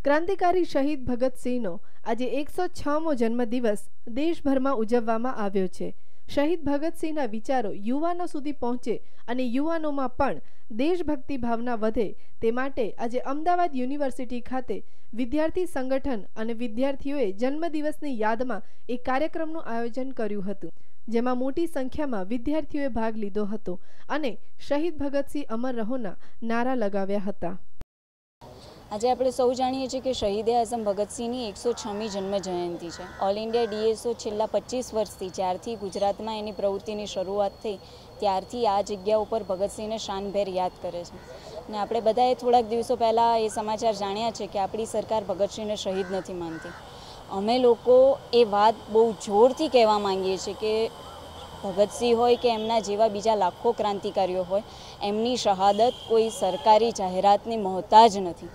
ક્રાંતિકારી શહીદ ભગતસિંહનો આજે 106મો જન્મદિવસ દેશભરમાં ઉજવવામાં આવ્યો છે। શહીદ ભગતસિંહના વિચારો યુવાનો સુધી પહોંચે અને યુવાનોમાં પણ દેશભક્તિ ભાવના વધે તે માટે આજે અમદાવાદ યુનિવર્સિટી ખાતે વિદ્યાર્થી સંગઠન અને વિદ્યાર્થીઓએ જન્મદિવસની યાદમાં એક કાર્યક્રમનું આયોજન કર્યું હતું, જેમાં મોટી સંખ્યામાં વિદ્યાર્થીઓએ ભાગ લીધો હતો અને શહીદ ભગતસિંહ અમર રહોના નારા લગાવ્યા હતા। આજે આપણે સૌ જાણીએ છીએ કે શહીદે આઝમ ભગતસિંહની 106મી જન્મ જયંતિ છે। ઓલ ઇન્ડિયા ડીએસઓ છેલ્લા 25 વર્ષથી જ્યારથી ગુજરાતમાં એની પ્રવૃત્તિની શરૂઆત થઈ ત્યારથી આ જગ્યા ઉપર ભગતસિંહને શાનભેર યાદ કરે છે અને આપણે બધાએ થોડાક દિવસો પહેલાં એ સમાચાર જાણ્યા છે કે આપણી સરકાર ભગતસિંહને શહીદ નથી માનતી। અમે લોકો એ વાત બહુ જોરથી કહેવા માંગીએ છીએ કે ભગતસિંહ હોય કે એમના જેવા બીજા લાખો ક્રાંતિકારીઓ હોય, એમની શહાદત કોઈ સરકારી જાહેરાતની મોહતાજ નથી।